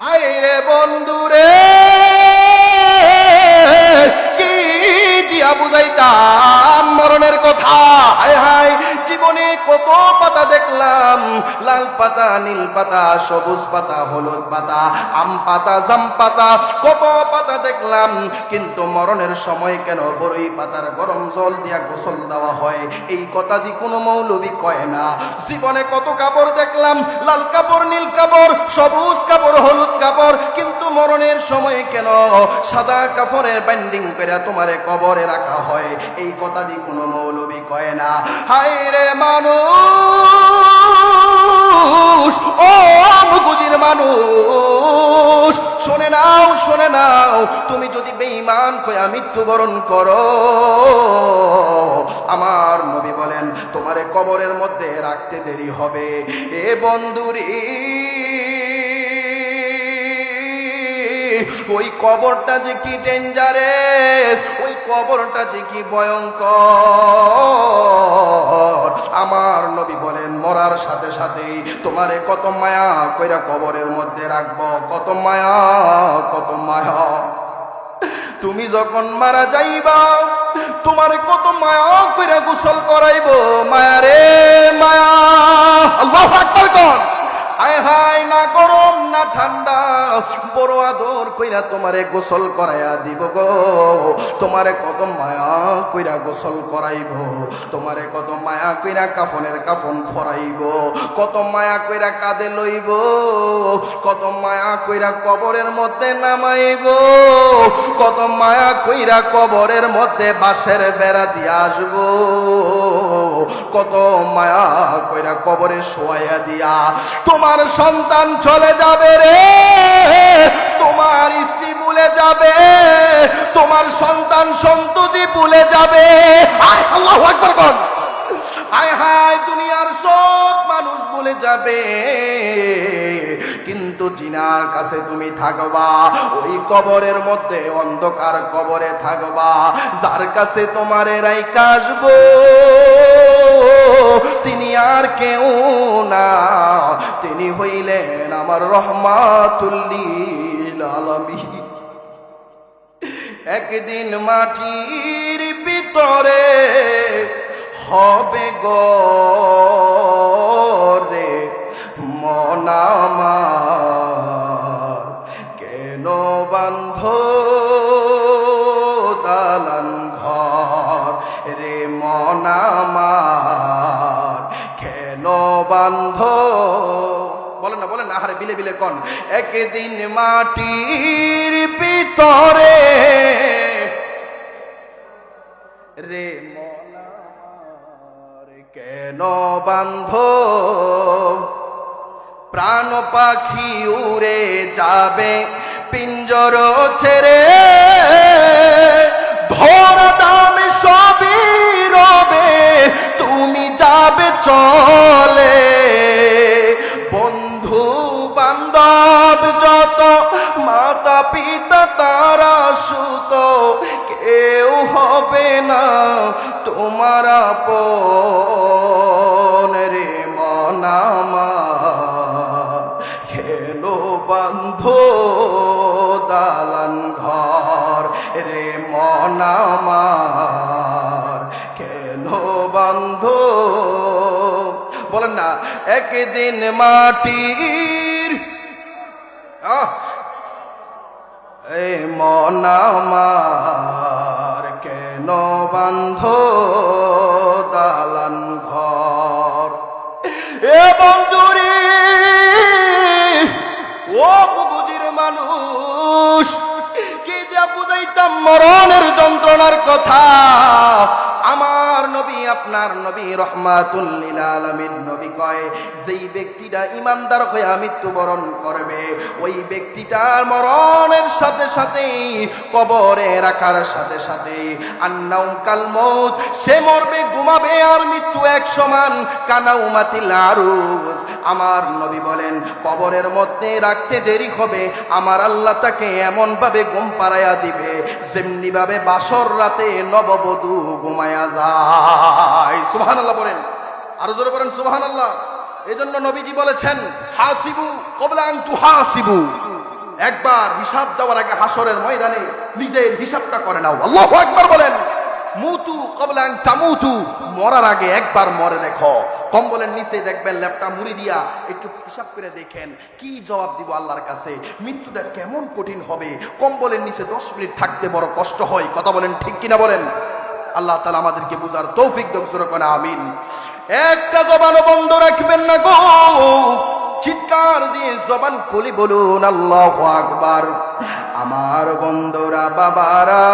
আইরে বন্ধুরে কি দিয়া বুঝাইতাম মরণের কথা। হায় হায়, জীবনে কত পাতা দেখলাম, লাল পাতা, নীল পাতা, সবুজ পাতা, হলুদ পাতা, আম পাতা, জাম পাতা, কত পাতা দেখলাম, কিন্তু মরণের সময় কেন বড়ই পাতার গরম জল দিয়া গোসল দেওয়া হয় এই কথাটি কোনো মৌলবী কয় না। জীবনে কত কাপড় দেখলাম, লাল কাপড়, নীল কাপড়, সবুজ কাপড়, হলুদ কাপড়, কিন্তু মরণের সময় কেন সাদা কাপড়ের বাইন্ডিং করে তোমারে কবরে রাখা হয় এই কথাটি কোনো মৌলবী কয় না। হায় রে মানুষ, ও মুগুজির মানুষ, শুনে নাও, শুনে নাও, তুমি যদি বেঈমান হয়ে মৃত্যুবরণ করো, আমার নবী বলেন তোমারে কবরের মধ্যে রাখতে দেরি হবে। এ বন্ধুরি, ওই কবরটা যে কি ডেঞ্জারেস, ওই কবরটা যে কি ভয়ঙ্কর। আমার নবী বলেন মরার সাথে সাথেই তোমারে কত মায়া কইরা কবরের মধ্যে রাখবো, কত মায়া, কত মায়া। তুমি যখন মারা যাইবা তোমারে কত মায়া কইরা গোসল করাইবো, মায়া রে মায়া। আল্লাহু আকবার কোন। হায় হায়, না গরম না ঠান্ডা, বড় আদর কইরা তোমারে গোসল করাইয়া দিব গো। তোমারে কত মায়া কইরা গোসল করাইব, তোমারে কত মায়া কইরা কাফনের কাফন ফরাইব, কত মায়া কইরা কাঁধে লইব, কত মায়া কইরা কবরের মধ্যে নামাইব, কত মায়া কইরা কবরের মধ্যে বাঁশের বেড়া দিয়ে আসব, কত মায়া কইরা কবরে শোয়াইয়া দিয়া। তোমার সন্তান চলে যাবে রে, তোমার স্ত্রী ভুলে যাবে, তোমার সন্তান সন্ততি ভুলে যাবে। আল্লাহু আকবার বল। হায় হায়, দুনিয়ার সব মানুষ ভুলে যাবে, কিন্তু জিনার কাছে তুমি থাকবা, ওই কবরের মধ্যে অন্ধকার কবরে থাকবা। যার কাছে তোমারে রাইখা আসবো তিনি আর কেউ না, তিনি হইলেন আমার রহমাতুল লিল আলামিন। একদিন মাটির ভিতরে হবে গরে মন আমার, কেন বান্ধ দালান ঘর রে মন আমার, কেন বান্ধ। বলেন না, বলেন না, আহারে বিলে বিলে কোন। একদিন মাটির ভিতরে রে মন আমার, কেন বান্ধ, প্রাণ পাখি উড়ে যাবে পিঞ্জর ছেড়ে, ধরা দামে সবই রবে, তুমি যাবে চলে। বন্ধু বান্ধব যত, মাতা পিতা তারা সুত, কেউ হবে না তোমার আপন রে মন আমার, কেন বান্ধ দালান ঘর রে মন আমার, কেন বান্ধ। বলেন না, একদিন মাটির এ মন আমার, কেন বান্ধ দালান ঘর। এ বন্ধুরি, ও বুঝির মানুষ, কি দিয়া বুঝাইতাম মরণের যন্ত্রণার কথা। আমার নবী, আপনার নবী রহমাতুল লিল আলামিন নবী কয়, যেই ব্যক্তিটা ইমানদার হয়ে মৃত্যুবরণ করবে ওই ব্যক্তিটার মরণের সাথে সাথে, কবরে রাখার সাথে সাথে, আন্নাউম কাল মউত, সে মরবে, ঘুমাবে, আর মৃত্যু এক সমান, কানাউমাতিল আরুজ। আমার নবী বলেন কবরের মধ্যে রাখতে দেরি হবে, আমার আল্লাহ তাকে এমন ভাবে ঘুম পাড়াইয়া দিবে যেমনি ভাবে বাসর রাতে নববধূ ঘুমায়া যায়। সুবহানাল্লাহ বলেন, আরো জোরে বলেন সুবহানাল্লাহ। এই জন্য নবীজি বলেছেন হাসিবু ক্বাবলা আন তুহাসিবু, একবার হিসাব দেওয়ার আগে হাসরের ময়দানে নিজের হিসাবটা করে নাও। আল্লাহু আকবার বলেন। মুতু ক্বাবলা আন তামুতু, মরার আগে একবার মরে দেখো। কম্বলের নিচে দেখবেন ল্যাপটা মুড়ি দিয়া একটু হিসাব করে দেখেন কি জবাব দিব আল্লাহর কাছে। মৃত্যুটা কেমন কঠিন হবে। কম্বলের নিচে 10 মিনিট থাকতে বড় কষ্ট হয়। কথা বলেন ঠিক কিনা বলেন। আল্লাহ তাআলা আমাদেরকে বুঝার তৌফিক দান করুন, আমিন। একটা জবানও বন্ধ রাখবেন না গো, চিৎকার দিয়ে জবান খুলে বলুন আল্লাহু আকবার। আমার বন্ধুরা, বাবারা,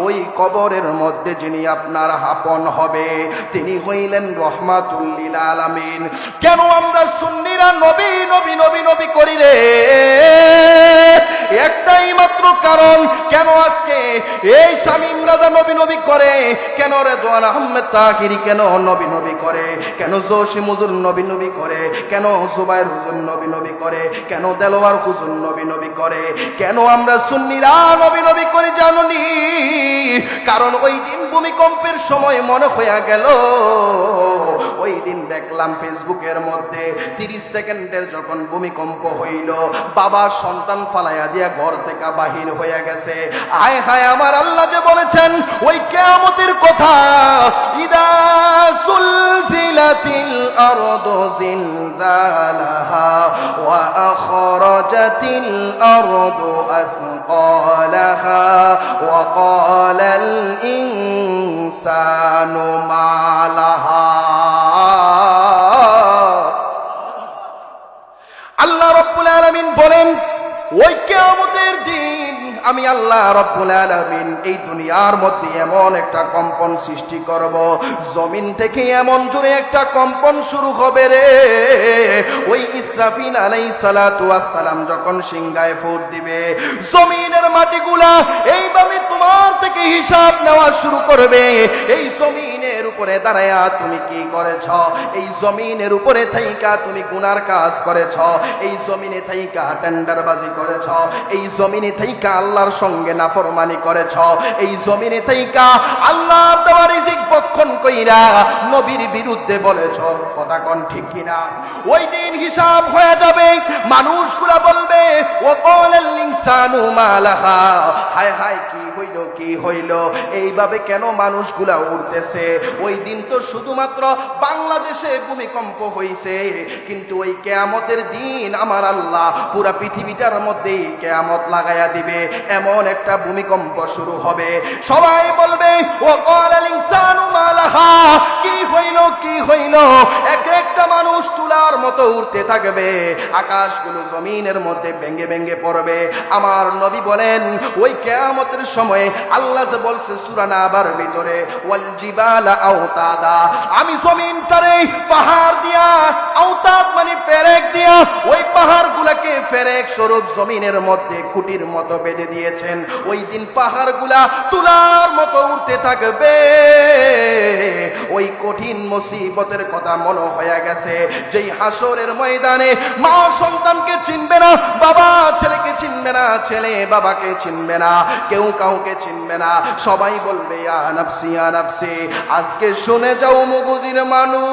ওই কবরের মধ্যে যিনি আপনার আপন হবে তিনি হইলেন রহমাতুল লিল আলামিন। কেন আমরা সুন্নিরা নবী নবী নবী নবী করি রে? একটাই মাত্র কারণ। কেন আজকে এই শামীম রাজা নবী নবী করে? কেন রেদওয়ান আহমেদ তাহিরি কেন নবী নবী করে? কেন জসিম হুজুর নবী নবী করে? কেন জুবায়ের হুজুর নবী নবী করে? কেন দেলোয়ার হুজুর নবী নবী করে? কেন আমরা সুন্নিরা নবী নবী করি জানুনি? কারণ ওই দিন ভূমিকম্পের সময় মনে হইয়া গেল, ওই দিন দেখলাম ফেসবুকের মধ্যে 30 সেকেন্ডের যখন ভূমিকম্প হইল, বাবা সন্তান ফালাইয়া দিয়া ঘর থেকে বাহির হইয়া গেছে। আয় হায়, আমার আল্লাহ যে বলেছেন ওই কিয়ামতের কথা, ইদা সুলজিলাতিল আরদু জিলজালাহা ওয়া আখরাজাতিল আরদু আথকালাহা ওয়া ক্বালাল ইনসানু মা লাহা। আল্লাহ রাব্বুল আলামিন বলেন ওই কিয়ামতের দিন আমি আল্লাহ রাব্বুল আলামিন এই দুনিয়ার মধ্যে এমন একটা কম্পন সৃষ্টি করব, জমিন থেকে এমন জোরে একটা কম্পন শুরু হবে রে। ওই ইসরাফিল আলাইহিস সালাতু ওয়াস সালাম যখন সিংহায় ফুঁক দিবে, জমিনের মাটিগুলা এইভাবে তোমার থেকে হিসাব নেওয়া শুরু করবে। এই জমিনের উপরে দাঁড়ায়া তুমি কি করেছ? এই জমিনের উপরে থাইকা তুমি গুনার কাজ করেছ? এই জমিনে থাইকা টেন্ডারবাজি করেছ? এই জমিনে থাইকা আল্লাহর সঙ্গে নাফরমানি করেছ? এই জমিনে থাইকা আল্লাহর দেওয়া রিজিক ভক্ষণ কইরা নবীর বিরুদ্ধে বলেছ? কথা কোন ঠিক কিনা? ওই দিন হিসাব হয়ে যাবে। মানুষগুলা বলবে ও ক্বালাল ইনসানু মা লাহা, হায় হায় কি হইল কি হইল? এইভাবে কেন মানুষগুলা উঠতেছে? ওই দিন তো শুধুমাত্র বাংলাদেশে ভূমিকম্প হইছে, কিন্তু ওই কিয়ামতের দিন আমার আল্লাহ পুরা পৃথিবীটার মধ্যে কিয়ামত লাগাইয়া দিবে। এমন একটা ভূমিকম্প শুরু হবে, সবাই বলবে ও ক্বালাল ইনসানু মা লাহা, কি হইল কি হইল? একটা মানুষ তুলার মতো উঠতে থাকবে, আকাশগুলো জমিনের মধ্যে ভেঙে ভেঙে পড়বে। আমার নবী বলেন ওই কিয়ামতের সময় আল্লাহ যে বলছে সূরা নাবার ভিতরে, ওয়াল জিবালা আওতাদা, আমি জমিনটারে পাহাড় দিয়া, আওতাদ মানে পেরেক দিয়া, ওই পাহাড়গুলোকে পেরেক স্বরূপ জমিনের মধ্যে খুঁটির মতো বেঁধে দিয়েছেন। ওই দিন পাহাড়গুলা তুলার মতো উঠতে থাকবে। ওই কঠিন মুসিবতের কথা মনে হয়ে গেছে, যেই হাসরের ময়দানে মা সন্তানকে চিনবে না, বাবা ছেলেকে চিনবে না, ছেলে বাবাকে চিনবে না, কেউ কাউকে চিনবে না। সবাই বলবে ইয়া নাফসি ইয়া নাফসি। আজকে শুনে যাও মুগুজির মানুষ,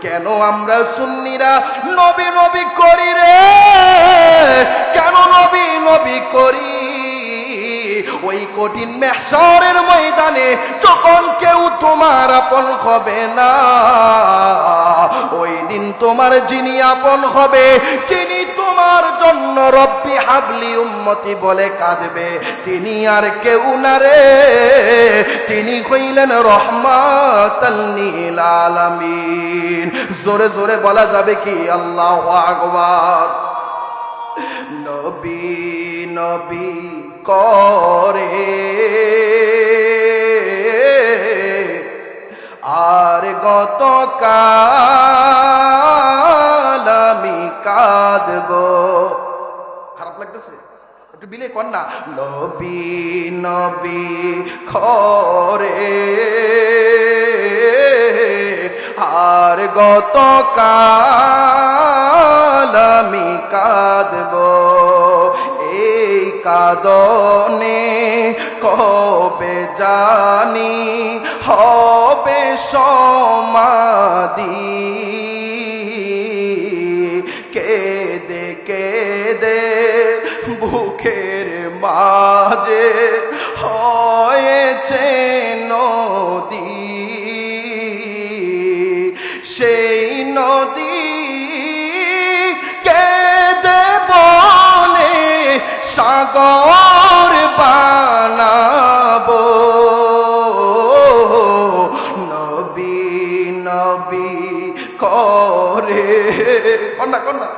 কেন আমরা সুন্নিরা নবী নবী করি রে? কেন নবী নবী করি? ওই কঠিন মাহশরের ময়দানে যখন কেউ তোমার আপন হবে না, ওই দিন তোমার যিনি আপন হবে, যিনি তোমার জন্য রব্বি হাবলি উম্মতি বলে কাঁদবে, তিনি আর কেউ না রে, তিনি হইলেন রহমাতাল লিল আলামিন। জোরে জোরে বলা যাবে কি আল্লাহু আকবার। নবী নবী করে আর গতকাল আমি কাঁদব। খারাপ লাগতেছে? একটু বিলে কর না। নবী নবী করে আর গতকাল আমি কাঁদব, এই কাদনে কবে জানি হবে সমাধি কেঁদে কেঁদে বুকের মাঝে হয়েছে নদী সেই নদী কেঁদে বলে সাগর বানাবো নবী নবী করে কন্যা কন্যা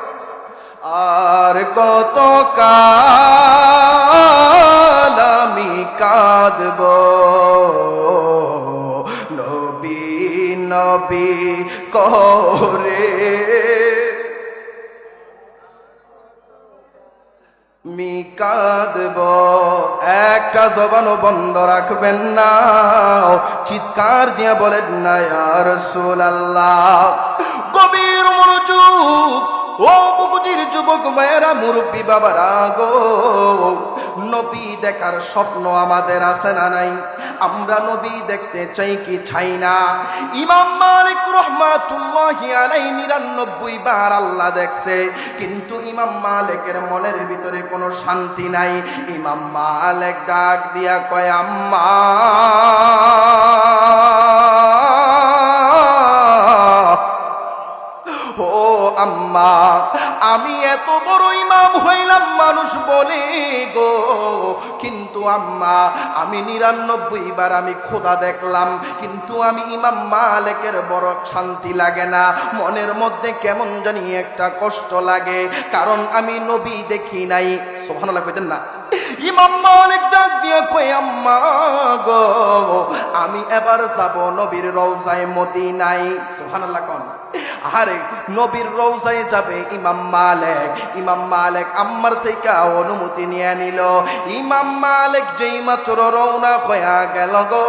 আর কত কাল আমি কাঁদব নবী নবী করে আমি কাঁদব একটা জবানও বন্ধ রাখবেন না চিৎকার দিয়ে বলেন না ইয়া রাসূলুল্লাহ গভীর মনোযোগ ও বুকুটির যুবক মায়েরা মুরব্বী বাবারা গো নবী দেখার স্বপ্ন আমাদের আছে না নাই আমরা নবী দেখতে চাই কি চাই না ইমাম মালিক রাহমাতুল্লাহি আলাইহি 99 বার আল্লাহ দেখছে কিন্তু ইমাম মালিকের মনের ভিতরে কোনো শান্তি নাই ইমাম মালিক ডাক দিয়া কয় আম্মা আম্মা আমি এত বড় ইমাম হইলাম মানুষ বলে গো কিন্তু আম্মা আমি 99 বার আমি খোদা দেখলাম কিন্তু আমি ইমাম মালিকের বড় শান্তি লাগে না মনের মধ্যে কেমন জানি একটা কষ্ট লাগে কারণ আমি নবী দেখি নাই সুবহানাল্লাহ কইতেন না ইমাম মালিক ডাক দিয়ে কই আম্মা গো আমি এবার যাব নবীর রওজায়ে মদিনায় সুবহানাল্লাহ কোন আরে নবীর রওজায় যাবে ইমাম মালিক আম্মার থেকে অনুমতি নিয়ে নিল ইমাম মালিক যেই মাত্র রওনা হয়ে গেল গো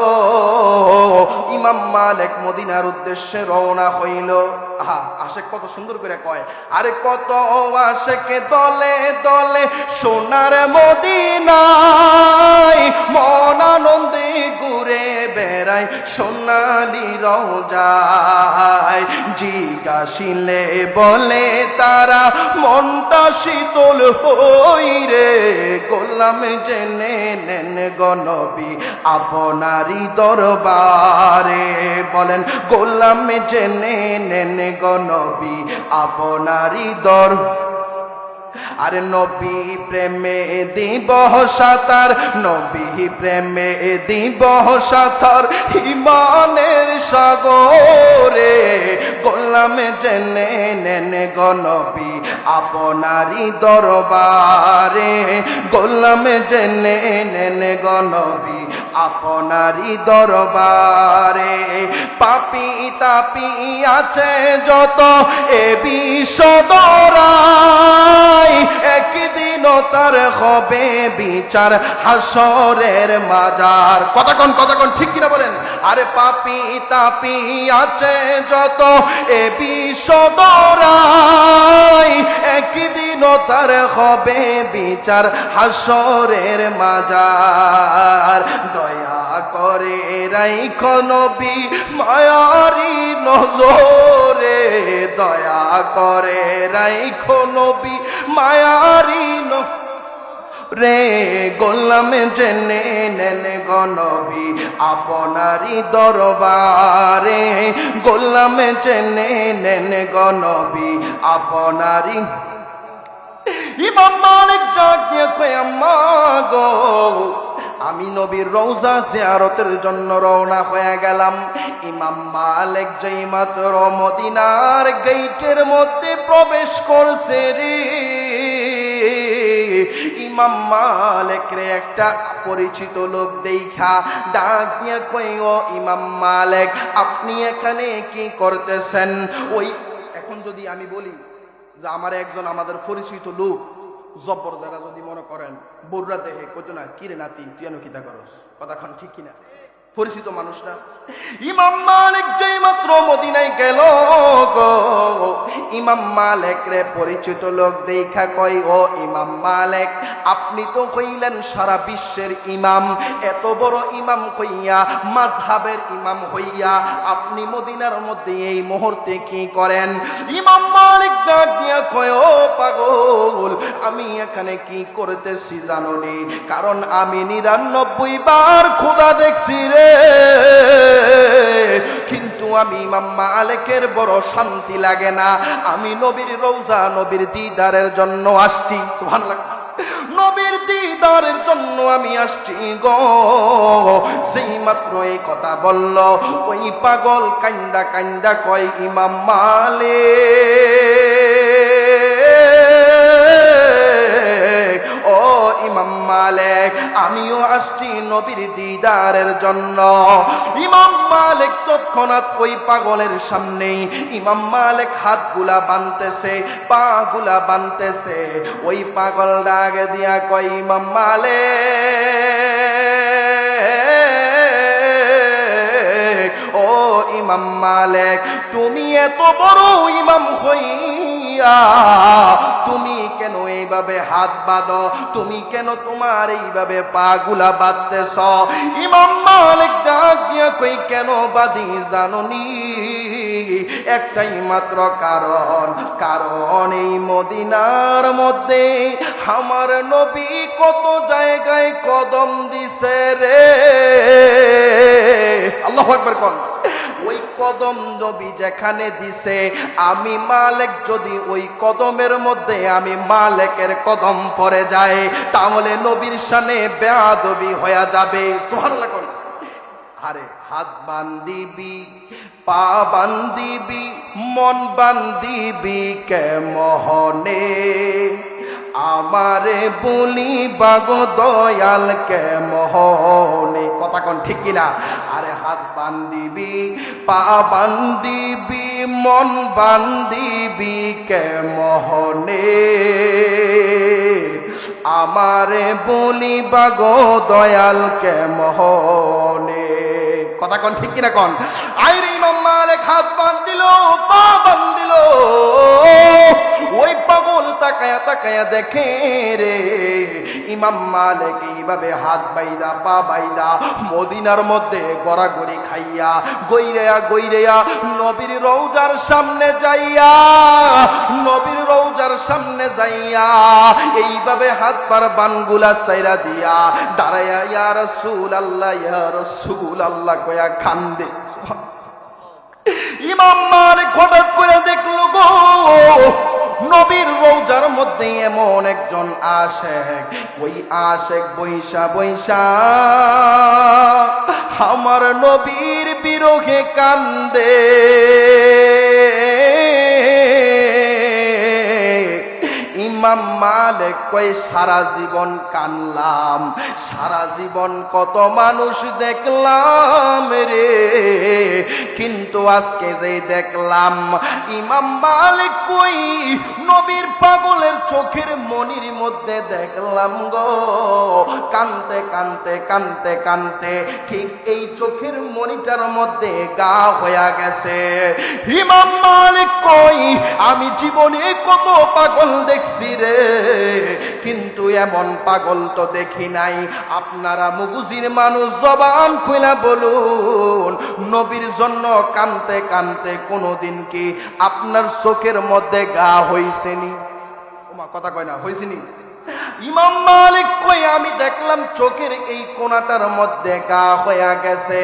ইমাম মালিক মদিনার উদ্দেশ্যে রওনা হইল আশেক কত সুন্দর করে কয় আরে কত আশেক দলে দলে সোনার মদিনায় মন আনন্দে ঘুরে বেড়ায় সোনালি রওজায় জিজ্ঞাসিলে বলে তারা মনটা শীতল হই রে গোলাম জেনে নেন গো নবী আপনারই দরবারে বলেন গোলাম জেনে নেন গো নবী আপনারই দরবারে আরে নবী প্রেমে দিব সাতার নবী প্রেমে দিব সাতার ইমানের সাগরে গোলাম জেনে নেন গো নবী আপনারই দরবারে গোলাম জেনে নেন গো নবী আপনারই দরবারে পাপী তাপী আছে যত এ বিশ্বদরাই একদিন তার হবে বিচার হাসরের মাজার কথাক্ষণ ঠিক কিনা বলেন আরে পাপী তাপী আছে যত এ বিশ্বদরাই একদিন তার হবে বিচার হাসরের মাজার দয়া করে রাইখো নবী মায়ারি নজরে দয়া করে রাইখো নবী মায়ারি রে গোলাম জেনে নেন গো নবী আপনারই দরবারে গোলাম জেনে নেন গো নবী আপনারই ইমাম মালিক ডাক দিয়ে কয় আম্মা গো আমি নবীর রওজা জিয়ারতের জন্য রওনা হয়ে গেলাম ইমাম মালিক যেই মাত্র মদিনার গেটের মধ্যে প্রবেশ করছে রে ইমাম মালিক রে একটা পরিচিত লোক দেখা ডাক দিয়ে কই ও ইমাম মালিক আপনি এখানে কি করতেছেন ওই এখন যদি আমি বলি যে আমার একজন আমাদের পরিচিত লোক জব্বর যারা যদি মনে করেন বড়রা দেখে কইতো না কিরে নাতি তুই এনো কিতা করস কথাক্ষণ ঠিক কিনা পরিচিত মানুষ না। ইমাম মালিক যেই মাত্র মদিনায় গেল গো, ইমাম মালিক রে পরিচিত লোক দেখা কই, ও ইমাম মালিক, আপনি তো কইলেন সারা বিশ্বের ইমাম, এত বড় ইমাম কইয়া, মাযহাবের ইমাম হইয়া আপনি মদিনার মধ্যে এই মুহূর্তে কি করেন? ইমাম মালিক ডাক দিয়া কয়, ও পাগল, আমি এখানে কি করতেছি জানোনি? কারণ আমি 99 বার খোদা দেখছি রে, কিন্তু আমি ইমাম মালিকের বড় শান্তি লাগে না। আমি নবীর রওজা, নবীর দিদারের জন্য আসছি। সুবহানাল্লাহ, নবীর দিদারের জন্য আমি আসছি গো। সেই মাত্র এই কথা বলল, ওই পাগল কান্দা কান্দা কয়, ইমাম মালিক, ও ইমাম মালিক, আমিও আসছি নবীর দিদারের জন্য। ইমাম মালিক তৎক্ষণাৎ ওই পাগলের সামনেই ইমাম মালিক হাতগুলা বানতেছে, পা গুলা বানতেছে। ওই পাগল ডাক দিয়া কয়, ইমাম মালিক, ও ইমাম মালিক, তুমি এত বড় ইমাম হইয়া তুমি কেন এইভাবে হাত বাঁধো? তুমি কেন তোমার এইভাবে পা গুলা বাঁধতেছ? ইমাম মালিক ডাক দিয়া কই, কেন বাঁধি জানোনি? একটাই মাত্র কারণ, কারণ এই মদিনার মধ্যে আমার নবী কত জায়গায় কদম দিছে রে। আল্লাহু আকবার কোন। ওই কদম নবী যেখানে দিছে, আমি মালিক যদি ওই কদমের মধ্যে আমি মালিকের কদম পড়ে যায়, তাহলে নবীর শানে বেয়াদবি হয়ে যাবে। সুবহানাল্লাহ কোন। আরে হাত বান্দিবি, পা বান্দিবি, মন বান্দিবি কে মোহনে, আমারে বলি বাগো দয়াল কে মোহনে। কথা কোন ঠিক কিনা? আরে হাত বান্দিবি, পা বান্দিবি, মন বান্দিবি কে মোহনে, আমারে বলি বাগো দয়াল কে মোহনে। কথা কোন ঠিক কিনা কোন? আইরে ইমাম মালিক হাত বান্ধিল, পা বান্ধিল। ওই পাগল তাকায়া তাকায়া দেখে রে, ইমাম মালিক এইভাবে হাত বাইদা পা বাইদা মদিনার মধ্যে গড়াগড়ি খাইয়া গইরেয়া গইরেয়া নবীর রওজার সামনে যাইয়া, নবীর রওজার সামনে যাইয়া এইভাবে হাত পার বানগুলা সাইরা দিয়া দাঁড়ায়া, ইয়া রাসূলুল্লাহ, ইয়া রাসূলুল্লাহ কয়া কান্দে। ইমাম মালিক হঠাৎ করে দেখলো গো, নবীর রওজার মধ্যে এমন একজন আশেক, ওই আশেক বৈশা বৈশা আমার নবীর বিরহে কান্দে। ইমাম মালিক কয়, সারা জীবন কানলাম, সারা জীবন কত মানুষ দেখলাম রে, কিন্তু আজকে যে দেখলাম, ইমাম মালিক কই, নবীর পাগলের চোখের মনির মধ্যে দেখলাম গো, কানতে কানতে কানতে কানতে ঠিক এই চোখের মনিটার মধ্যে গা হয়ে গেছে। ইমাম মালিক কই, আমি জীবনে কত পাগল দেখছি রে, কিন্তু এমন পাগল তো দেখি নাই। আপনারা মুগুজির মানুষ, জবান খুলে বলুন, নবীর জন্য কানতে কানতে কোনদিন কি আপনার চোখের মধ্যে গা হইছেনি? ওমা কথা কয় না, হইছেনি? ইমাম মালিক কই, আমি দেখলাম চোখের এই কোণাটার মধ্যে গা হয়ে গেছে।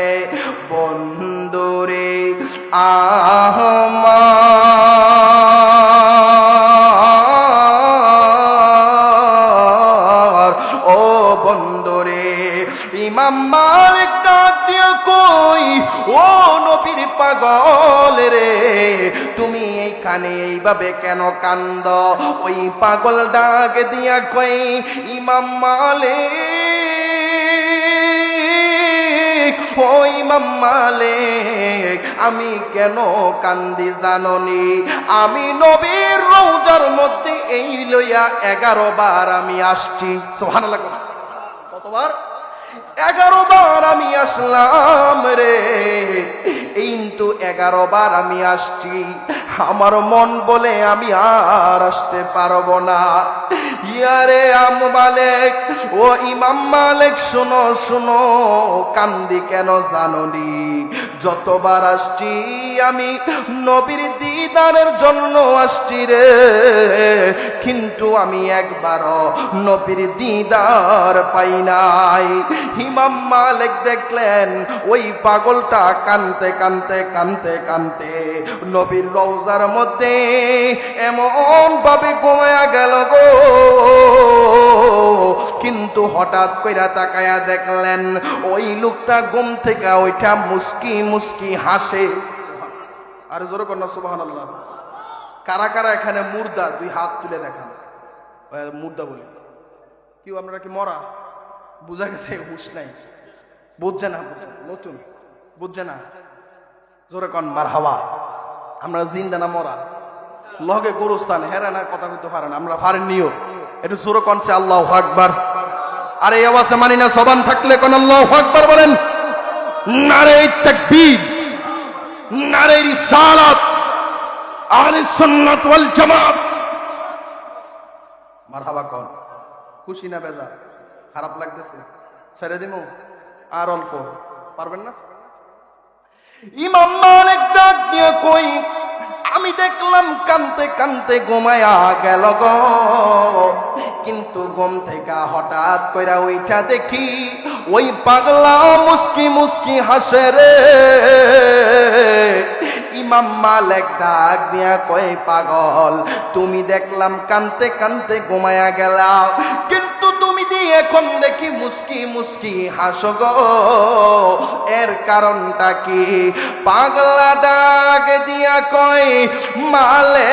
বন্ধুরে আমার, ও বন্ধুরে, ইমাম মালিক ডাক দিয়া কই, ও নবীর পাগল রে, তুমি এইখানে এইভাবে কেন কান্দ? ওই পাগল ডাক দিয়া কই, ইমাম মালিক, ও ইমাম মালিক, আমি কেন কান্দি জাননি? আমি নবীর রওজার মধ্যে এই লইয়া 11 বার আমি আসছি। সুবহানাল্লাহ। কতবার? 11 বার আমি আসলাম রে, কিন্তু 11 বার আমি আসছি, আমার মন বলে আমি আর আসতে পারবো না। ইয়ারে মালিক, ও ইমাম মালিক, শোনো শোনো, কান্দি কেন জানোনি? যতবার আসছি আমি নবীর দিদারের জন্য আসছি রে, কিন্তু আমি একবারও নবীর দিদার পাই নাই। ইমাম মালিক দেখলেন ওই পাগলটা কানতে কানতে কানতে কানতে নবীর রওজার মধ্যে এমন ভাবে ঘুমায়া গেল গো, কিন্তু হঠাৎ কইরা তাকায়া দেখলেন ওই লোকটা ঘুম থেকে ওইটা মুস্কি মুস্কি হাসে। আর জোরে কন্যা সুবহানাল্লাহ। কারা কারা এখানে মুর্দা? 2 হাত তুলে দেখান। মুর্দা বলি কি? আপনারা কি মরা? বুঝা গেছে হুশ নাই, বুঝছে না, নতুন বুঝছে না। জোরে কন মারহাবা। আমরা জিন্দা না মরা? লগে গুরুস্থান হেরা না কথা বলতে পারেন, আমরা পারেন নিও। একটু জোরে কনছে আল্লাহু আকবার। আর এই আওয়াজে মানি না, জবান থাকলে কোন আল্লাহু আকবার বলেন। নারে তাকবীর, নারে রিসালাত, আহলে সুন্নাত ওয়াল জামাত। মারহাবা কোন? খুশি না বেজার? খারাপ লাগতেছে? ছেড়ে দিমু? আর অল্প পারবেন না? ইমাম মালিক ডাক দিয়ে কই, আমি দেখলাম কানতে কানতে ঘুমায়া গেল গো, কিন্তু ঘুম থেকে হঠাৎ কইরা ওইটা দেখি ওই পাগলা মুস্কি মুস্কি হাসে রে। ইমাম মালিক ডাক দিয়া কই, পাগল তুমি দেখলাম কানতে কানতে ঘুমায়া গেলা, কিন্তু তুমি দিয়ে এখন দেখি মুস্কি মুস্কি হাসো গো, এর কারণটা কি? পাগলা ডাক দিয়া কই, মালিক,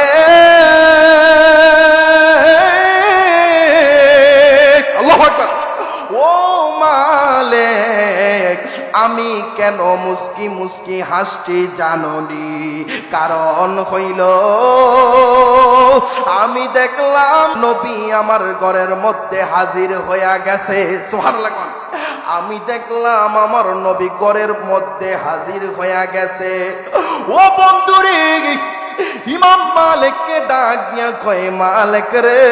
আল্লাহু আকবার, ও মালিক, আমি কেন মুস্কি মুস্কি হাসছি জানোনি? কারণ হইল আমি দেখলাম নবী আমার ঘরের মধ্যে হাজির হইয়া গেছে। সুবহানাল্লাহ। আমি দেখলাম আমার নবী ঘরের মধ্যে হাজির হইয়া গেছে। ও বন্ধুরে, ইমাম মালিককে ডাক দিয়া কয়, মালিক রে,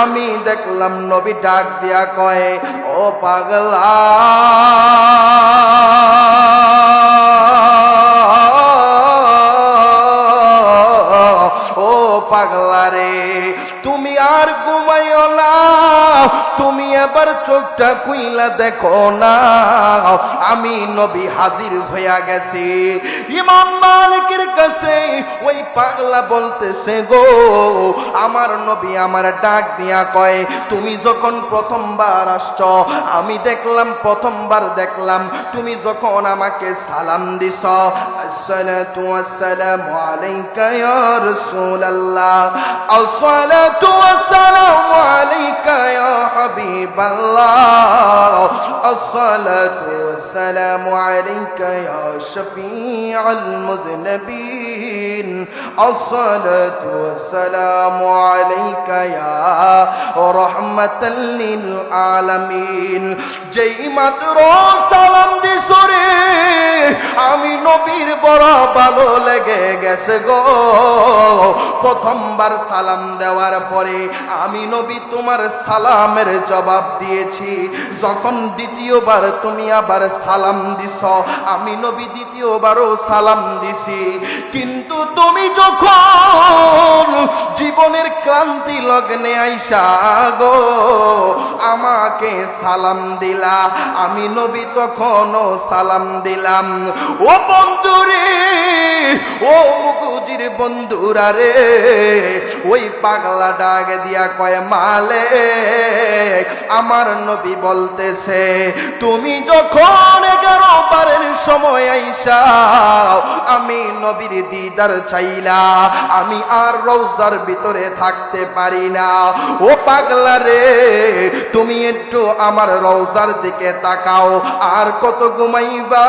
আমি দেখলাম নবী ডাক দিয়া কয়, ও পাগলা, ও পাগলা রে, তুমি আর ঘুমাইও না, তুমি এবার চোখটা খুইলা দেখো না, আমি নবী হাজির হইয়া গেছি। ইমাম মালিকের কাছে ওই পাগলা বলতেছে, গো আমার নবী আমার ডাক দিয়া কয়, তুমি যখন প্রথমবার আসছো আমি দেখলাম, প্রথমবার দেখলাম তুমি যখন আমাকে সালাম দিছ, আসসালাতু ওয়াসসালামু আলাইকা ইয়া রাসূলুল্লাহ, আসসালাতু ওয়াসসালামু আলাইকা ইয়া হাবিবাল্লাহ, আসসালাতু ওয়াসসালামু আলাইকা ইয়া শাফিউল মুযনিবিন, আসসালাতু ওয়াসসালামু আলাইকা ইয়া রাহমাতাল লিল আলামিন। যেই মাত্র সালাম দিছো রে, আমি নবীর বড় ভালো লেগে গেছে গো। প্রথমবার সালাম দেওয়ার পরে আমি নবী তোমার সালামের জবাব দিয়েছি, যখন দ্বিতীয়বার তুমি আবার সালাম দিছ আমি নবী দ্বিতীয়বারও সালাম দিছি, কিন্তু তুমি যখন জীবনের ক্লান্তি লগ্নে আইসা গো আমাকে সালাম দিলা, আমি নবী তখনও সালাম দিলাম। ও বন্ধুরে, ও মুকুজির বন্ধুরা রে, ওই পাগলা ডাক দিয়া কয়, মালিক আমার নবী বলতেছে তুমি যখন 11 বারের সময় আইসা আমি নবীর দিদার চাইলা আমি আর রওজার ভিতরে থাকতে পারি না। ও পাগলা রে, তুমি একটু আমার রওজার দিকে তাকাও, আর কত ঘুমাইবা?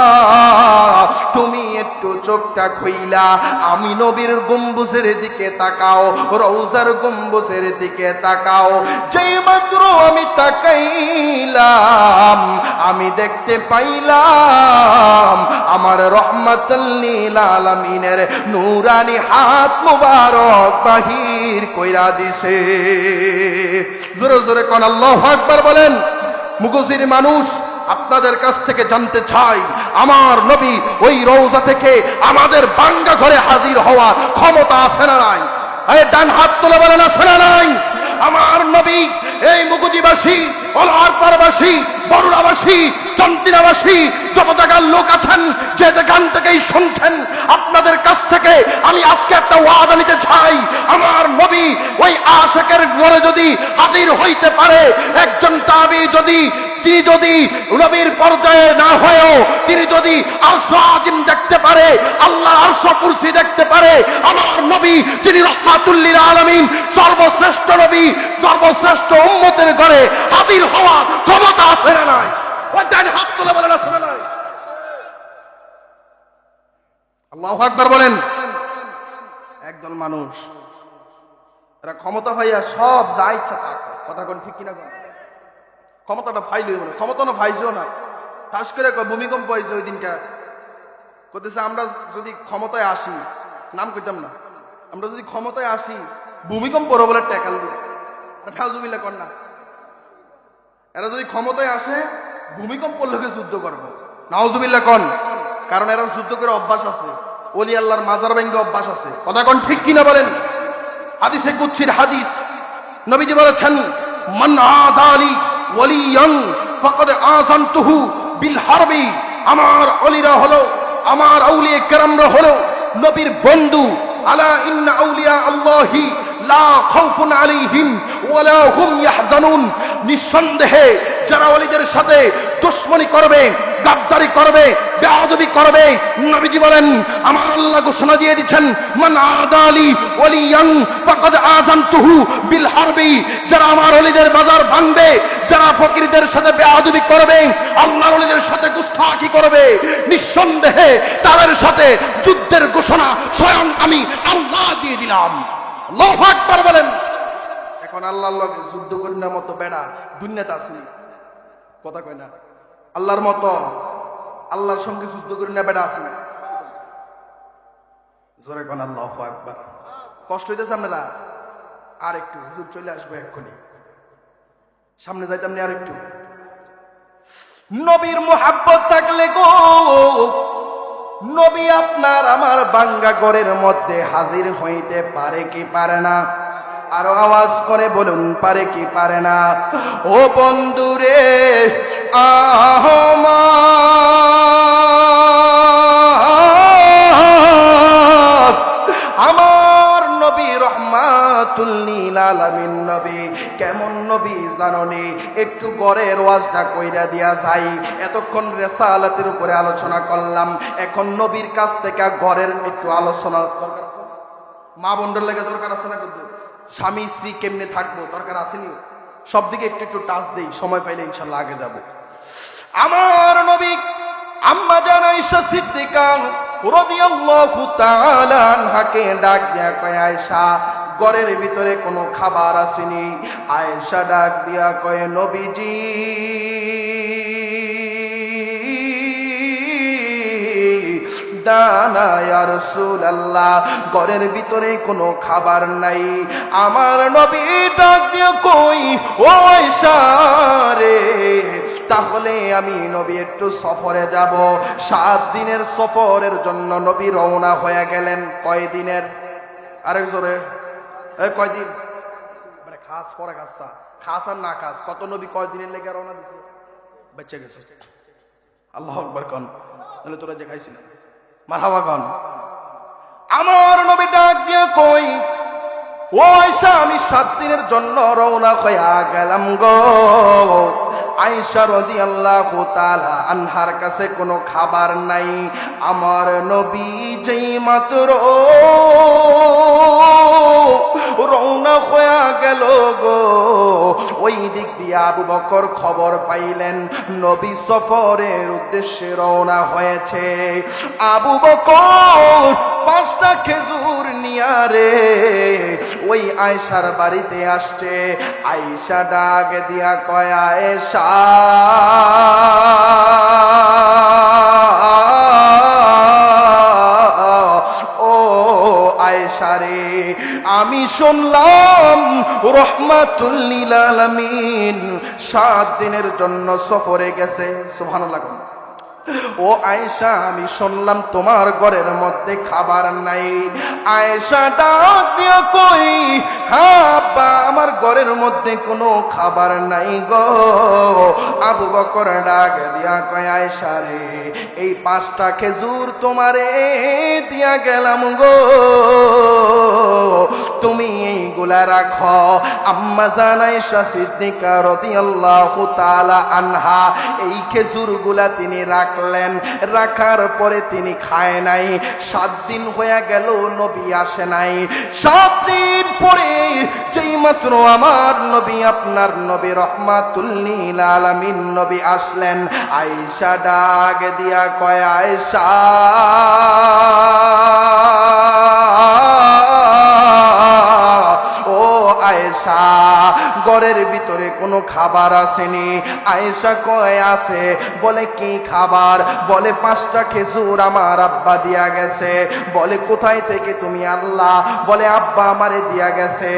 তুমি একটু চোখটা খুইলা আমি নবীর গম্বুজের দিকে তাকাও, রওজার গম্বুজের দিকে তাকাও। যেই মাত্র আমি তাকাইলাম আমি দেখতে পাইলাম আমার রহমাতুল লিল আলামিনের নূরানি হাত মুবারক বাহির কইরা দিছে। জোরে জোরে কোন আল্লাহু আকবার বলেন। মুগজির মানুষ, আপনাদের কাছ থেকে জানতে চাই, আমার নবী ওই রওজা থেকে আমাদের বাঙ্গা ঘরে হাজির হওয়ার ক্ষমতা আছে না নাই? এই ডান হাত তুলে বলেন আছে না নাই? আমার নবী এই মুগুজিবাসী, ওলারপাড়বাসী, বরুড়াবাসী, চন্দিনাবাসী, যত জায়গার লোক আছেন, যে যেখান থেকেই শুনছেন, আপনাদের কাছ থেকে আমি আজকে একটা ওয়াদা নিতে চাই। আমার নবী ওই আশিকের ঘরে যদি হাজির হইতে পারে, একজন তাবী যদি তিনি যদি নবীর পর্যায়ে না হয়েও তিনি যদি আরশ আজিম দেখতে পারে, আল্লাহ আরশ কুরসি দেখতে পারে, আমার নবী যিনি রাহমাতুল লিল আলামিন, সর্বশ্রেষ্ঠ নবী, সর্বশ্রেষ্ঠ উম্মতের ঘরে হাজির হওয়ার ক্ষমতা আছে না নাই? ওইটাই হাত তুলে বলেন আছে না নাই? আল্লাহু আকবার বলেন। একদল মানুষ এরা ক্ষমতা ভাইয়া সব যা ইচ্ছা তা করে। কথা কোন ঠিক কিনা কোন? ক্ষমতাটা ফাইলই মনে, ক্ষমতা না ফাইছেও না। ঠাস করে ভূমিকম্প হয়েছে ওই দিনকা, করতেছে আমরা যদি ক্ষমতায় আসি, নাম কইতাম না, আমরা যদি ক্ষমতায় আসি ভূমিকম্প হলো বলে ট্যাকাল দিই। ফাউজুবিল্লাহ কর না, এরা যদি ক্ষমতায় আসে ভূমিকম্প লোকে যুদ্ধ করবো, নাউজুবিল্লাহ কন। কারণ এরা যুদ্ধ করে অভ্যাস আছে, ওলি আল্লাহর মাজার ভেঙ্গে অভ্যাস আছে। কথা কোন ঠিক কিনা বলেন? হাদিসে কুদসির হাদিস, নবীজি বলেছেন, মান আদালি ওয়ালিয়ান ফাকাদ আযানতুহু বিল হারবি। আমার ওলিরা হলো, আমার আউলিয়া কেরামরা হলো নবীর বন্ধু। আলা ইন্না আউলিয়া আল্লাহি লা খাউফুন আলাইহিম ওয়ালা হুম ইয়াহজানুন। নিঃসন্দেহে যারা ওলিদের সাথে দুশমনী করবে, গাদ্দারি করবে, বেয়াদবি করবে, নবীজি বলেন আমার আল্লাহ ঘোষণা দিয়ে দিচ্ছেন, মান আদালি ওয়ালিয়ান ফাকাদ আযানতুহু বিল হারবি। যারা আমার ওলিদের বাজার ভাঙবে, যারা ফকিরদের সাথে বেয়াদবি করবে, আল্লাহর ওলিদের সাথে গুস্তাখি করবে, নিঃসন্দেহে তাদের সাথে যুদ্ধের ঘোষণা স্বয়ং আমি আল্লাহ দিয়ে দিলাম। আল্লাহু আকবার বলেন। এখন আল্লাহর লগে যুদ্ধ করার মতো বেড়া দুনিয়াতে আসেনি। কথা কয় না? আল্লাহর মতো, আল্লাহর সঙ্গে যুদ্ধ করি না বেড়া আসেনি। জোরে কোন আল্লাহু আকবার। কষ্ট হইতেছে আপনারা? আর একটু, হুজুর চলে আসবে এক্ষুনি, সামনে যাইতাম না আর একটু। নবীর মুহাব্বত থাকলে গো, নবী আপনার আমার বাঙ্গা ঘরের মধ্যে হাজির হইতে পারে কি পারে না? আরো আওয়াজ করে বলুন, পারে কি পারে না? ও বন্ধুরে আমার নবী রহমাতুল লিল আলামিন নবী কেমন নবী জাননি? একটু গড়ের ওয়াজটা কইরা দিয়া যাই। এতক্ষণ রিসালাতের উপরে আলোচনা করলাম, এখন নবীর কাছ থেকে গড়ের একটু আলোচনা। মা বোনদের লেগে দরকার আছে না? কিন্তু স্বামী স্ত্রী কেমনে থাকবো দরকার আসেনি? সব দিকে একটু একটু টাচ দেই, সময় পাইলে ইনশাল্লাহ আগে যাব। আমার নবী আম্মা জান আয়েশা সিদ্দিকা রাদিয়াল্লাহু তাআলা আনহাকে ডাক দিয়া কয়, আয়েশা ঘরের ভিতরে কোনো খাবার আসেনি। আয়েশা ডাক দিয়া কয়, নবীজি দানা ইয়া রাসূলুল্লাহ, ঘরের ভিতরে কোনো খাবার নাই। আমার নবী ডাক দিয়ে কই, ও আয়েশা রে, তাহলে আমি নবী একটু সফরে যাব। 7 দিনের সফরের জন্য নবী রওনা হয়ে গেলেন। কয় দিনের? আরেক জোরে, কয়দিন? মানে খাস পরে খাসা, খাস আর না খাস, কত নবী কয় দিনের লেগে রওনা দিছে? বেঁচে গেছে। আল্লাহু আকবার কোন, তাহলে তোরা দেখাইছিস মারহাবা কোন। আমার নবী ডাক দিয়ে কই, ও আয়েশা আমি 7 দিনের জন্য রওনা হইয়া গেলাম গো। আয়েশা রাদিয়াল্লাহু তাআলা আনহার কাছে কোনো খাবার নাই। আমার নবী যেই মাত্র রওনা হয়ে গেল গো, ওই দিক দিয়ে আবু বকর খবর পাইলেন নবী সফরের উদ্দেশ্যে রওনা হয়েছে। আবু বকর 5টা খেজুর নিয়া রে ওই আয়েশার বাড়িতে আসছে। আয়েশা ডাক দিয়া কয়, আয়েশা আয়েশারে, আমি শুনলাম রহমাতুল লিল আলামিন 7 দিনের জন্য সফরে গেছে। সুবহানাল্লাহ। ও আয়েশা, আমি শুনলাম তোমার ঘরের মধ্যে খাবার নাই। আয়েশা ডাক দিয়া কই, হ্যাঁ আব্বা, আমার ঘরের মধ্যে কোনো খাবার নাই গো। আবু বকর ডাক দিয়া কয়, আয়েশা রে, এই 5টা খেজুর তোমারে দিয়া গেলাম গো, তুমি এইগুলা রাখো। আম্মা জান আয়েশা সিদ্দিকা রাদিয়াল্লাহু তাআলা আনহা এই খেজুরগুলা তিনি রাখলেন। রাখার পরে তিনি খায় নাই। 7 দিন হয়ে গেল, নবী আসে নাই। 7 দিন পরে যেই মাত্র আমার নবী, আপনার নবী রহমাতুল লিল আলামিন নবী আসলেন, আয়েশা ডাক দিয়া কয়, আয়েশা আয়েশা, ঘরের ভিতরে কোনো খাবার আসেনি? আয়েশা কয় আছে। বলে কি খাবার? বলে 5টা খেজুর আমার আব্বা দিয়া গেছে। বলে কোথায় থেকে তুমি আল্লাহ? বলে আব্বা আমারে দিয়া গেছে।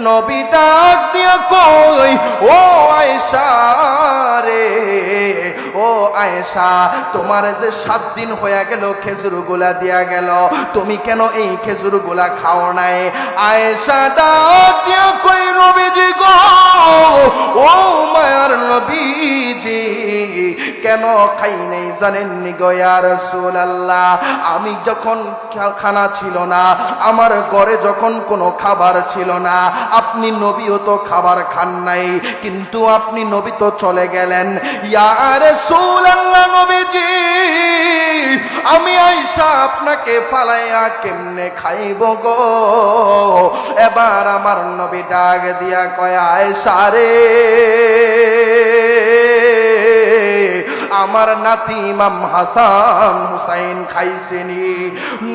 নবী ডাক দিয়া কই, ও আয়েশা রে, ও আয়েশা, তোমার যে 7 দিন হয়ে গেল খেজুরগুলা দিয়া গেল, তুমি কেন এই খেজুরগুলা খাও নাই? আয়েশা ডাক দিয়া কই, নবীজি গো, ও মায়ার নবীজি, কেন খাই নাই জানেননি গো ইয়া রাসূলুল্লাহ? আমি যখন খানা ছিল না, আমার ঘরে যখন কোনো খাবার ছিল না, আপনি নবীও তো খাবার খান নাই, কিন্তু আপনি নবী তো চলে গেলেন। ইয়া রাসূলুল্লাহ নবীজি, আমি আয়েশা আপনাকে ফালাইয়া কেমনে খাইব গো? এবার আমার নবী ডাক দিয়া কয়, আয়েশা রে, আমার নাতি ইমাম হাসান হুসাইন খাইছেনি।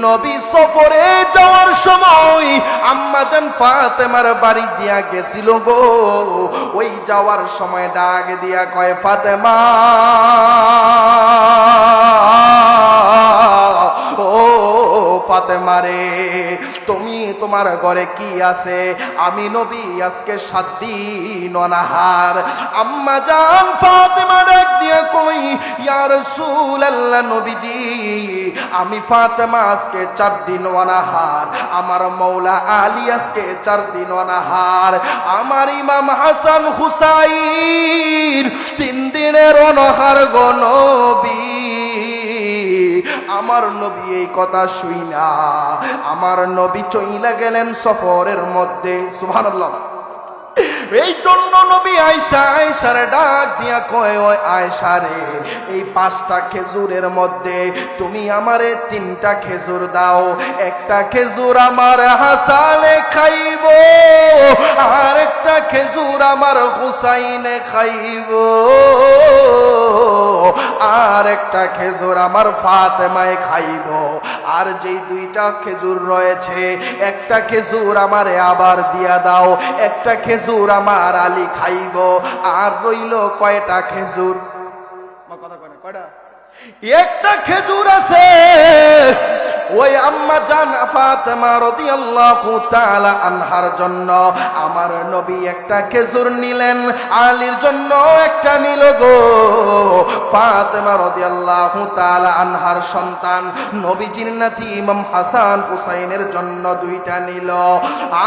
নবী সফরে যাওয়ার সময় আম্মা জান ফাতেমার বাড়ি দিয়া গেছিল গো। ওই যাওয়ার সময় ডাক দিয়া কয়, ফাতেমা, ও ফাতেমা রে, তুমি তোমার ঘরে কি আছে? আমি নবী আজকে 7 দিন অনাহার। আম্মা জান ফাতেমা ডাক দিয়া কই, ইয়া রাসূলুল্লাহ নবীজি, আমি ফাতেমা আজকে 4 দিন অনাহার। আমার মওলা আলী আজকে 4 দিন অনাহার। আমার ইমাম হাসান হুসাইন 3 দিনের অনাহার গো নবী। আমার নবী এই কথা শুইনা আমার নবী চইলা গেলেন সফরের মধ্যে। সুবহানাল্লাহ। এই জন্য নবী আয়েশার ডাক দিয়া কয়, ওই আয়েশা রে, এই 5টা খেজুরের মধ্যে তুমি আমারে 3টা খেজুর দাও। একটা খেজুর আমার হাসানে খাইব, আর একটা খেজুর আমার হুসাইনে খাইব, আর একটা খেজুর আমার ফাতেমায় খাইব। আর যেই 2টা খেজুর রয়েছে, একটা খেজুর আমারে আবার দিয়া দাও, একটা খেজুর আমার আলী খাইব। আর রইল কয়টা খেজুর? কথা কয় না, কয়টা? একটা খেজুর আছে ওই আম্মা জান ফাতেমা রাদিয়াল্লাহু তাআলা আনহার জন্য। আমার নবী একটা খেজুর নিলেন, আলীর জন্য একটা নিল গো। ফাতেমা রাদিয়াল্লাহু তাআলা আনহার সন্তান নবীজির নাতি ইমাম হাসান হুসাইনের জন্য 2টা নিল।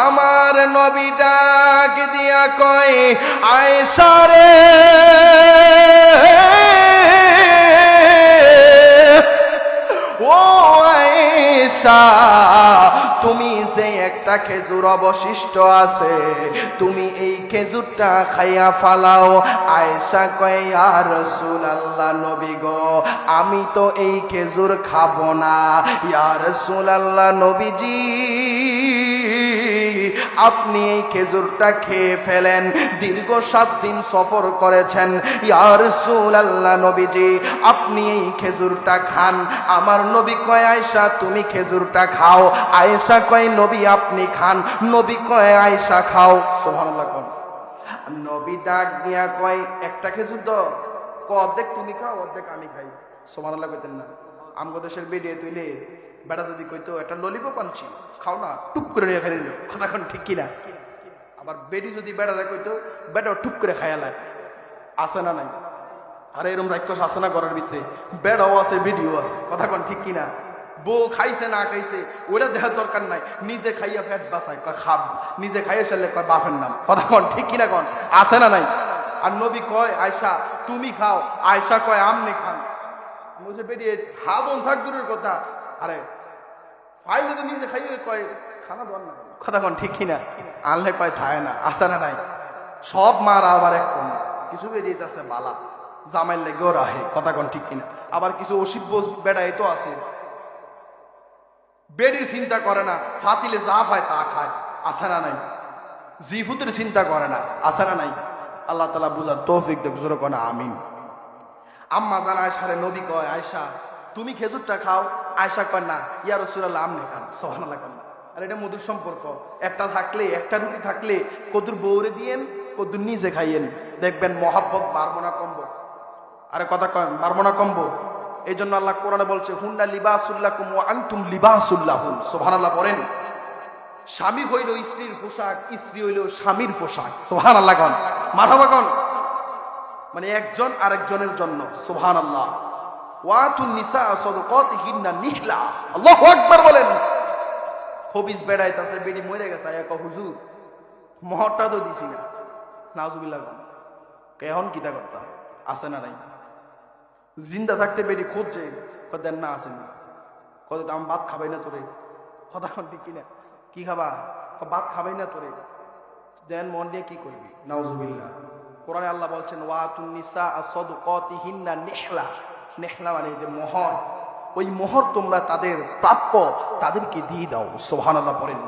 আমার নবী ডাক দিয়া কয়, আয়েশা রে, ও আয়েশা তুমি যে একটা খেজুর অবশিষ্ট আছে তুমি এই খেজুরটা খাইয়া ফালাও। আয়েশা কয় ইয়া রাসূলুল্লাহ নবী গো আমি তো এই খেজুর খাবো না। ইয়া রাসূলুল্লাহ নবীজি আপনি এই খেজুরটা খেয়ে ফেলেন, দীর্ঘ 7 দিন সফর করেছেন। ইয়া রাসূলুল্লাহ নবীজি আপনি এই খেজুরটা খান। আমার নবী কয় আয়েশা তুমি খেজুরটা খাও। আয়েশা কয় নবী আপনি খান। নবী কয় আয়েশা খাও। সুবহানাল্লাহ। কোন নবী ডাক দিয়া কয় একটা খেজুর দাও, অর্ধেক তুমি খাও অর্ধেক আমি খাই। সুবহানাল্লাহ কইতেন না? আমগো দেশের বেডিয়ে তুইলে বেটা যদি কইতো একটা ললিপপ আনছি খাও না, টুপ করে নিয়ে খাই নিল, কথা এখন ঠিক কিনা? আবার বেডি যদি বেড়াটা কইতো বেটাও টুপ করে খায়ালায়, আছে না নাই? আরে এরকম রাক্ষস আছে না ঘরের ভিতরে? বেড়াও আছে বেডিও আছে, কথা কন ঠিক কিনা? বউ খাইছে না খাইছে ওটা দেখার দরকার নাই, নিজে খাইয়া ফ্যাট বাঁচায় কয় খাব, নিজে খাইয়া চাইলে কয় বাপের নাম, কথা কন ঠিক কিনা? কন আছে না নাই? আর নবী কয় আয়েশা তুমি খাও, আয়েশা কয় আমনে খান। বুঝে বেরিয়ে হাদন থাক দূরের কথা, আরে ফাইলে তো নিজে খাইয়ে কয় খানা দর না, কথা কন ঠিক কিনা? আনলে কয় থায় না, আছে না নাই? সব মার আবার এক কন্যা, কিছু বেরিয়ে আছে বালা জামাইল লেগেও রাহে, কথা কন ঠিক কিনা? আবার কিছু অসিব্য বেড়া এতো আছে বেডির চিন্তা করে না, ফাতিলে যা পায় তা খায়, আছে না নাই? জিফুতের চিন্তা করে না, আছে না নাই? আল্লাহ তাআলা বুঝার তৌফিক দেখ, জোরে কোনা আমিন। আম্মা জান আয়েশারে নবী কয় আয়েশা তুমি খেজুরটা খাও। আয়েশা কয় না ইয়া রাসূলুল্লাহ আমনে খান। সুবহানাল্লাহ। আর এটা মধুর সম্পর্ক, একটা থাকলে একটা রুটি থাকলে কদুর বউরে দিয়েন কদুর নিজে খাইয়েন, দেখবেন মহাব্বত বাড়বো না কমবো। আরে কথা কয় বাড়বো না কমবো? এই জন্য আল্লাহ কোরআনে বলছে হুন্না লিবাসুল্লাকুম ওয়া আনতুম লিবাসুল্লাহুম। সুবহানাল্লাহ পড়েন। স্বামী হইল স্ত্রীর পোশাক, স্ত্রী হইল স্বামীর পোশাক। সুবহানাল্লাহ কোন মারহাবা কোন, মানে একজন আরেকজনের জন্য। সুবহানাল্লাহ। ওয়াতুন নিসা সাদাকাতিহিন্না নিহলা। আল্লাহু আকবার বলেন। হবিস বেড়াইতাছে, বেডি মরে গেছে, আয়া কয় হুজুর মহরটা তো দিছি না, নাউজুবিল্লাহ। কেহন কিতা করতা, আছে না নাই? জিন্দা থাকতে বেডি খুঁজছে, দেন না আসেন না, কত আমি ভাত খাবাই না তোরে, কথা ঠিক কিনা? কি খাবা? ভাত খাবাই না তোরে, দেন মন দিয়ে কি করবি? নাউজুবিল্লাহ। কোরআনে আল্লাহ বলছেন ওয়াতুন নিসা সাদাকাতিহিন্না নিহলা। নিহলা মানে যে মোহর, ওই মোহর তোমরা তাদের প্রাপ্য তাদেরকে দিয়ে দাও। সুবহানাল্লাহ পড়েন।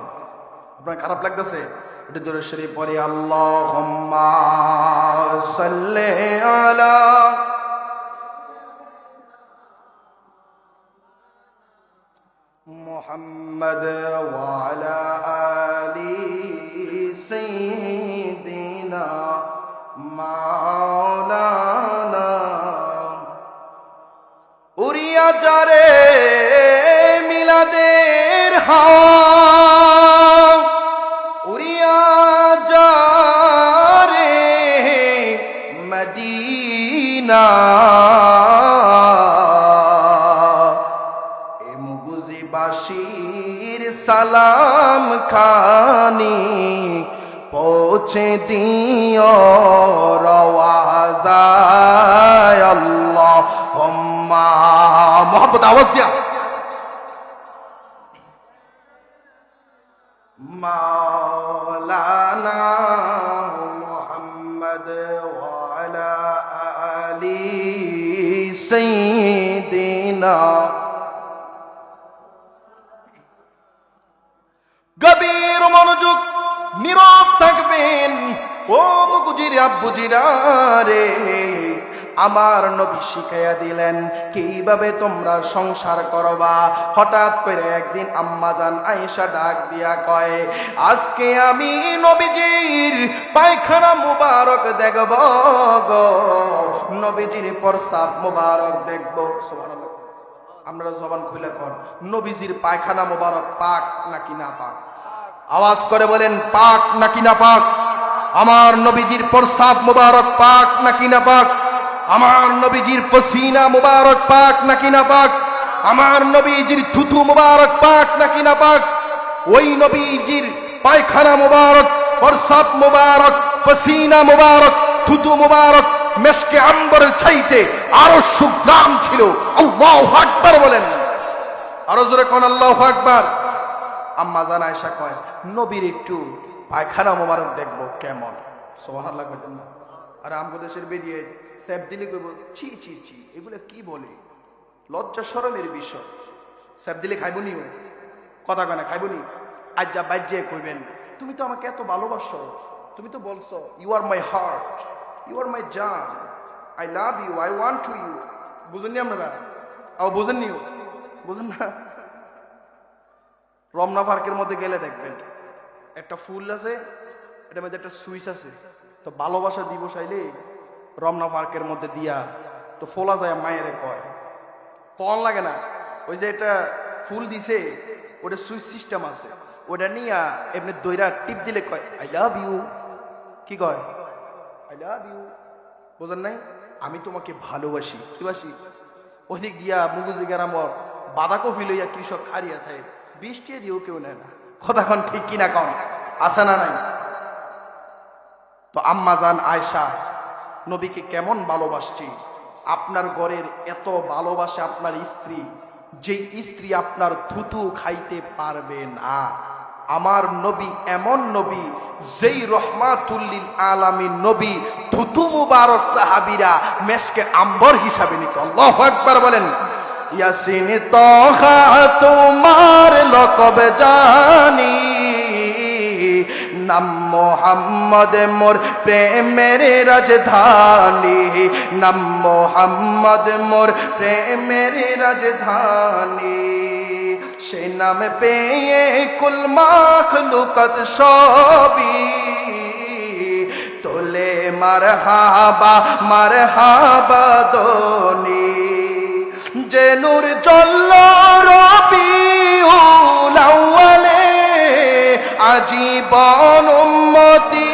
আপনার খারাপ লাগতেছে? এটা দূরে শরীফ পড়ে আল্লাহুম্মা সাল্লি আলা মুহাম্মাদ ওয়া আলা আলি সাইয়্যিদিনা মাওলানা। উড়িয়া যারে মিলাদের হাওয়া, উড়িয়া যারে মদিনা, এ মুগুজিবাসীর সালাম খানি পৌঁছে দিও রওয়াজায় আল্লাহুম্মা। মোহাম্মদ আওয়াজ দিয়া মাওলানা মুহাম্মদ ওয়া আলা আলি সাইয়্যিদিনা। গভীর মনোযোগ, নীরব থাকবেন। ও মুগুজির আব্বুজিরা রে, আমার নবী শিখাইয়া দিলেন কিভাবে তোমরা সংসার করবা। হঠাৎ করে একদিন আম্মা জান আয়েশা ডাক দিয়া কয় আজকে আমি নবীজির পায়খানা মুবারক দেখব গো, নবীজির প্রস্রাব মুবারক দেখব। সুবহানাল্লাহ। আমরা জবান খুলে কর, নবীজির পায়খানা মুবারক পাক নাকি না পাক? আওয়াজ করে বলেন পাক নাকি না পাক? আমার নবীজির প্রস্রাব মুবারক পাক নাকি না পাক? আমার নবীজির পসিনা মুবারক পাক নাকি না পাক? আমার নবীজির থুতু মুবারক পাক নাকি না পাক? ওই নবীজির পায়খানা মুবারক, প্রস্রাব মুবারক, পসিনা মুবারক, থুতু মুবারক মেশকে আম্বরের চাইতে আরো সুগ্রাম ছিল। আল্লাহু আকবার বলেন। আরো জোরে কোন আল্লাহু আকবার। আম্মা জান আয়েশা কয় নবীর একটু পায়খানা মোবারক দেখবো কেমন, সুবহানাল্লাহ বলেন না। আর আমগো দেশের বেরিয়ে স্যাপ দিলে কইব ছি ছি ছি, এগুলো কি বলে, লজ্জা শরমের বিষয়। স্যাপ দিলে খাইব নিও, কথা কয় না, খাইব নি। আজ যা বাজ্যে কইবেন তুমি তো আমাকে এত ভালোবাসো, তুমি তো বলছো you are my heart, you are my জান, I love you, I want to you. বুঝেননি আপনারা? বুঝেননি? বুঝেন না? রমনা পার্কের মধ্যে গেলে দেখবেন একটা ফুল আছে, এটার মধ্যে একটা সুইচ আছে। তো ভালোবাসা দিবস আইলে রমনা পার্কের মধ্যে দিয়া তো ফোলা যায়, মায়েরে কয় কন লাগে না, ওই যে এটা ফুল দিছে ওটা সুইচ সিস্টেম আছে, ওটা নিয়ে এমনি দইরা টিপ দিলে কয় আই লাভ ইউ। কি কয়? I love you. বোঝেন নাই? আমি তোমাকে ভালোবাসি। কি বাসি? ওদিক দিয়া মুগুজি গ্রামর বাঁধাকপি লইয়া কৃষক খারিয়া থাকে, বৃষ্টি দিয়েও কেউ নেয় না। কথা কন ঠিক কিনা কন? আছে না নাই? তো আম্মা জান আয়েশা নবীকে কেমন ভালোবাসছি। আপনার ঘরের এত ভালোবাসে আপনার স্ত্রী, যেই স্ত্রী আপনার থুতু খাইতে পারবে না। আমার নবী এমন নবী, যেই রহমাতুল্লিল আলামিন নবী থুতু মুবারক সাহাবীরা মেশকে আম্বর হিসাবে নিত। আল্লাহু আকবার বলেন। ইয়াসিন তোহা তোমার লকব জানি, নাম মোহাম্মদ মোর প্রেমের রাজধানী, নাম মোহাম্মদ মোর প্রেমের রাজধানী। সে নাম পেয়ে কুল মাখলুকাত সবই তোলে মারহাবা দোনি। যে নূর জ্বলল রবিউল আউয়ালে, আজীবন উম্মতি